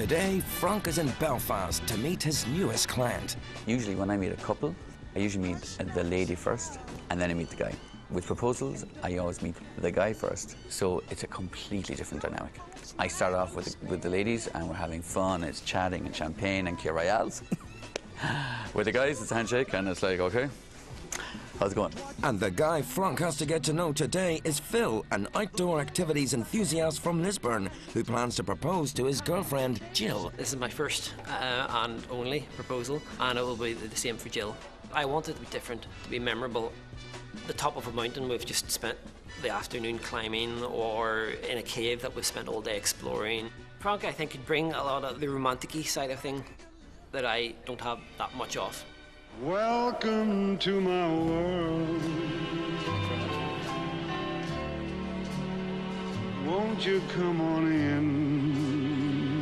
Today, Franc is in Belfast to meet his newest client. Usually when I meet a couple, I usually meet the lady first and then I meet the guy. With proposals, I always meet the guy first, so it's a completely different dynamic. I start off with the ladies and we're having fun, it's chatting and champagne and Key Royales. With the guys, it's a handshake and it's like, okay, how's it going? And the guy Franc has to get to know today is Phil, an outdoor activities enthusiast from Lisburn who plans to propose to his girlfriend, Jill. This is my first and only proposal, and it will be the same for Jill. I want it to be different, to be memorable. The top of a mountain we've just spent the afternoon climbing, or in a cave that we've spent all day exploring. Franc, I think, could bring a lot of the romantic-y side of thing that I don't have that much of. Welcome to my world. Won't you come on in?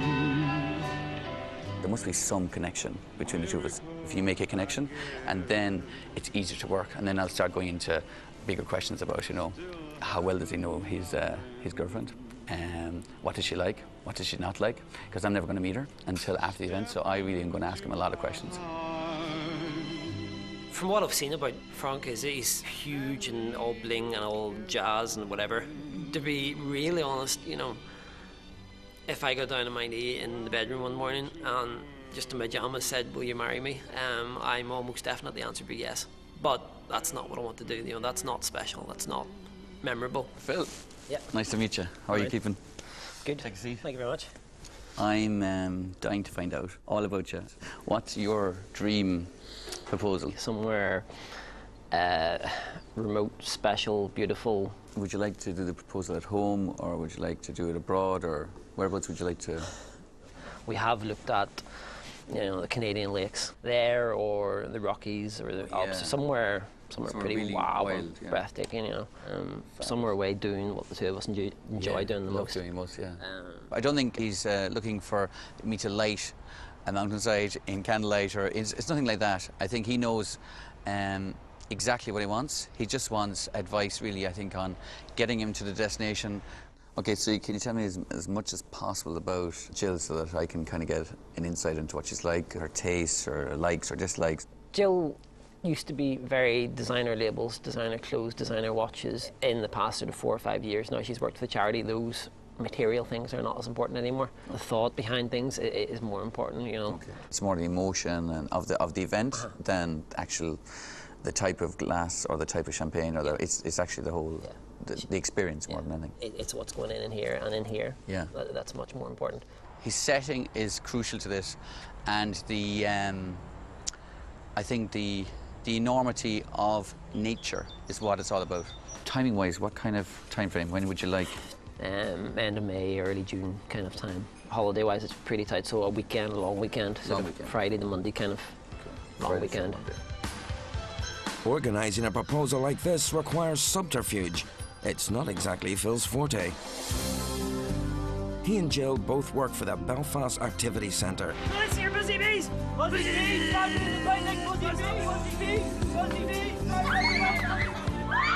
There must be some connection between the two of us. If you make a connection, and then it's easier to work, and then I'll start going into bigger questions about, you know, how well does he know his girlfriend? What does she like? What does she not like? Because I'm never going to meet her until after the event, so I really am going to ask him a lot of questions. From what I've seen about Franc, is he's huge and all bling and all jazz and whatever. To be really honest, you know, if I go down on my knee in the bedroom one morning and just in my pajamas said, will you marry me? I'm almost definite the answer would be yes. But that's not what I want to do, you know, that's not special, that's not memorable. Phil, yeah. Nice to meet you. How are you keeping? Good. Take a seat. Thank you very much. I'm dying to find out all about you. What's your dream proposal? Somewhere remote, special, beautiful. Would you like to do the proposal at home, or would you like to do it abroad, or whereabouts would you like to? We have looked at, you know, the Canadian lakes there, or the Rockies, or the Alps, somewhere pretty really wild, breathtaking, you know. Somewhere away doing what the two of us enjoy doing the most. Doing most, yeah. I don't think he's looking for me to light a mountainside in candlelight, or it's nothing like that. I think he knows exactly what he wants. He just wants advice, really, I think, on getting him to the destination. Okay, so can you tell me as much as possible about Jill, so that I can kind of get an insight into what she's like, her tastes, her likes or dislikes? Jill used to be very designer labels, designer clothes, designer watches. In the past sort of 4 or 5 years now, she's worked for the charity. Those material things are not as important anymore. The thought behind things is more important, you know. Okay. It's more the emotion and of the event than the type of glass or the type of champagne, or it's actually the whole the experience more than anything. It's what's going in here and in here. Yeah, that's much more important. His setting is crucial to this, and the I think the enormity of nature is what it's all about. Timing-wise, what kind of time frame? When would you like? End of May, early June kind of time. Holiday-wise, it's pretty tight, so a weekend, a long weekend. Friday to Monday kind of long weekend. Organising a proposal like this requires subterfuge. It's not exactly Phil's forte. He and Jill both work for the Belfast Activity Centre. Let's hear busy bees! Busy bees!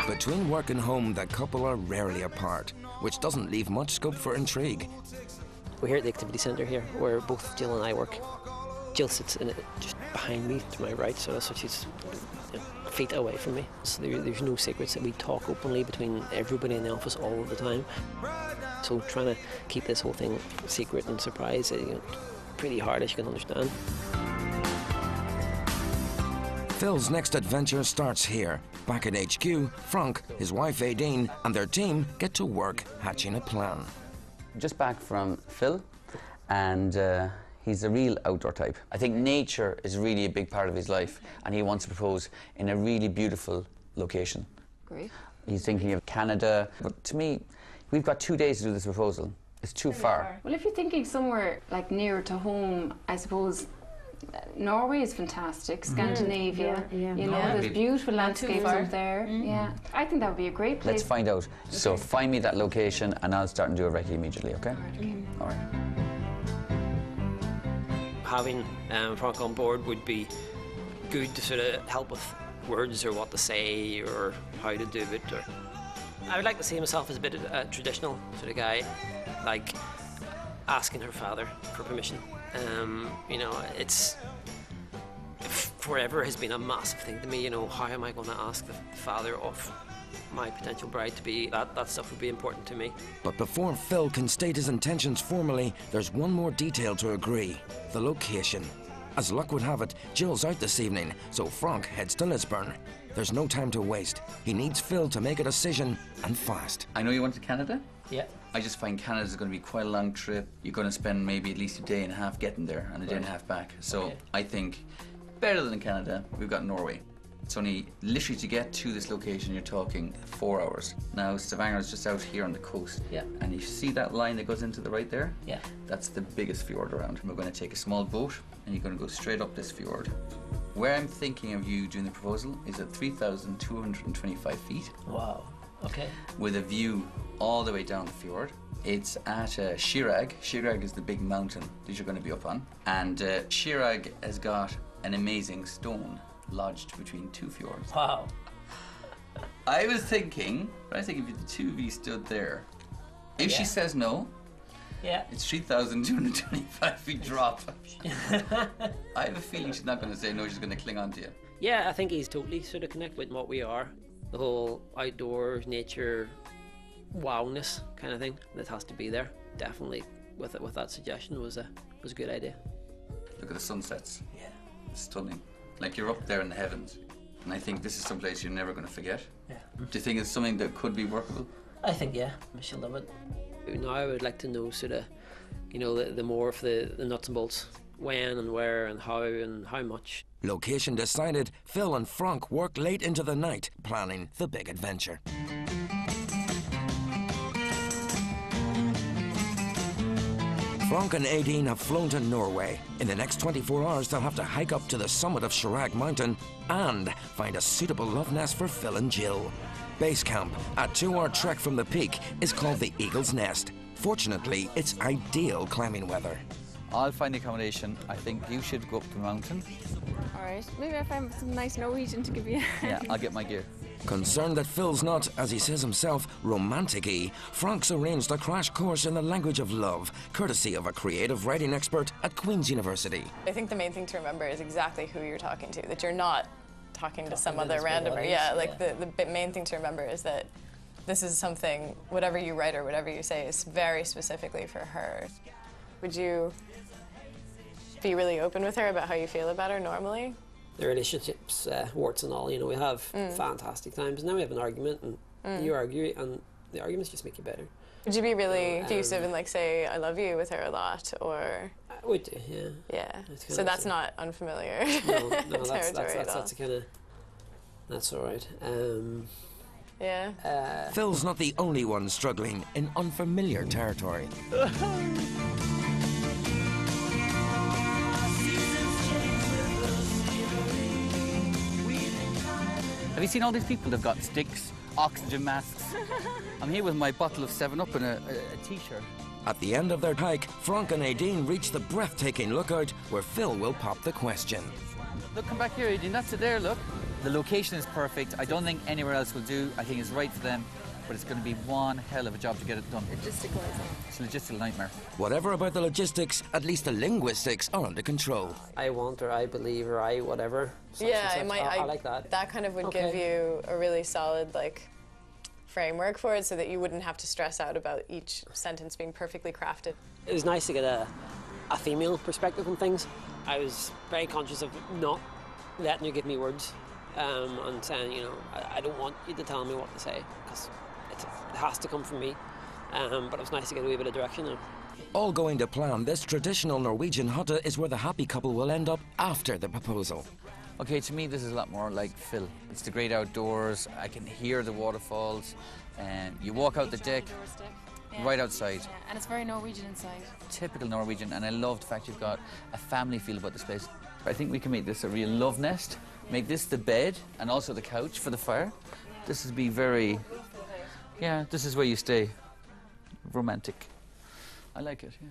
Between work and home, the couple are rarely apart, which doesn't leave much scope for intrigue. We're here at the Activity Centre here, where both Jill and I work. Jill sits in it just behind me to my right, so she's feet away from me. So there's no secrets that we talk openly between everybody in the office all of the time. So trying to keep this whole thing secret and surprise, pretty hard, as you can understand. Phil's next adventure starts here. Back at HQ, Franc, his wife Aideen, and their team get to work hatching a plan. Just back from Phil, and he's a real outdoor type. I think nature is really a big part of his life, and he wants to propose in a really beautiful location. Great. He's thinking of Canada, but to me, we've got 2 days to do this proposal. It's too far. Well, if you're thinking somewhere like nearer to home, I suppose Norway is fantastic, Scandinavia, you know, there's beautiful landscapes up there. Yeah, I think that would be a great place. Let's find out. Okay. So find me that location and I'll start and do it recce immediately, okay? All right. Having Franc on board would be good to sort of help with words or what to say or how to do it. I would like to see myself as a bit of a traditional sort of guy, like asking her father for permission. You know, it's forever has been a massive thing to me. You know, how am I going to ask the father of my potential bride to be? That stuff would be important to me. But before Phil can state his intentions formally, there's one more detail to agree: the location. As luck would have it, Jill's out this evening, so Franc heads to Lisburn. There's no time to waste. He needs Phil to make a decision, and fast. I know you went to Canada. Yeah. I just find Canada's going to be quite a long trip. You're going to spend maybe at least a day and a half getting there and a day and a half back. So I think better than Canada, we've got Norway. It's only literally to get to this location, you're talking 4 hours. Now, Stavanger is just out here on the coast. Yeah. And you see that line that goes into the right there? Yeah. That's the biggest fjord around. We're going to take a small boat and you're going to go straight up this fjord. Where I'm thinking of you doing the proposal is at 3,225 feet. Wow. Okay. With a view all the way down the fjord. It's at Chirag. Chirag is the big mountain that you're going to be up on. And Chirag has got an amazing stone lodged between two fjords. Wow. I was thinking if the two of you stood there, if she says no, it's 3,225 feet drop. I have a feeling she's not going to say no, she's going to cling on to you. Yeah, I think he's totally sort of connected with what we are. The whole outdoors, nature, wowness kind of thing that has to be there. Definitely with that suggestion was a good idea. Look at the sunsets. Yeah. It's stunning. Like you're up there in the heavens. And I think this is some place you're never going to forget. Yeah. Do you think it's something that could be workable? I think, yeah. She'll love it. Now I would like to know sort of, you know, the more of the nuts and bolts. When and where and how much. Location decided, Phil and Franc work late into the night, planning the big adventure. Franc and Aideen have flown to Norway. In the next 24 hours, they'll have to hike up to the summit of Chirag Mountain and find a suitable love nest for Phil and Jill. Base camp, a 2-hour trek from the peak, is called the Eagle's Nest. Fortunately, it's ideal climbing weather. I'll find accommodation. I think you should go up the mountain. All right, maybe I find some nice Norwegian to give you. Yeah, I'll get my gear. Concerned that Phil's not, as he says himself, romantic-y, Franc's arranged a crash course in the language of love, courtesy of a creative writing expert at Queen's University. I think the main thing to remember is exactly who you're talking to, that you're not talking to some other randomer. Yeah, like the main thing to remember is that this is something, whatever you write or whatever you say, is very specifically for her. Would you be really open with her about how you feel about her normally? The relationships, warts and all, you know, we have fantastic times, and then we have an argument, and you argue, and the arguments just make you better. Would you be really effusive and like say "I love you" with her a lot, or? I would do, yeah. Yeah. So that's not unfamiliar. No, that's kind of, that's all right. Yeah. Phil's not the only one struggling in unfamiliar territory. Have you seen all these people? They've got sticks, oxygen masks. I'm here with my bottle of 7-Up and a t-shirt. At the end of their hike, Franc and Aideen reach the breathtaking lookout where Phil will pop the question. Look, come back here, Aideen. That's it there, look. The location is perfect. I don't think anywhere else will do. I think it's right for them, but it's going to be one hell of a job to get it done. Logistical, it's a logistical nightmare. Whatever about the logistics, at least the linguistics are under control. I want, or I believe, or I whatever. Yeah, I like that. That kind of would give you a really solid, like, framework for it so that you wouldn't have to stress out about each sentence being perfectly crafted. It was nice to get a female perspective on things. I was very conscious of not letting you give me words and saying, you know, I don't want you to tell me what to say because it has to come from me. But it was nice to get a wee bit of direction there. All going to plan, this traditional Norwegian hutta is where the happy couple will end up after the proposal. Okay, to me this is a lot more like Phil. It's the great outdoors, I can hear the waterfalls, and you walk out the deck, right outside. Yeah, and it's very Norwegian inside. Typical Norwegian, and I love the fact you've got a family feel about this place. I think we can make this a real love nest, make this the bed, and also the couch for the fire. This would be very, yeah, this is where you stay. Romantic. I like it, yeah.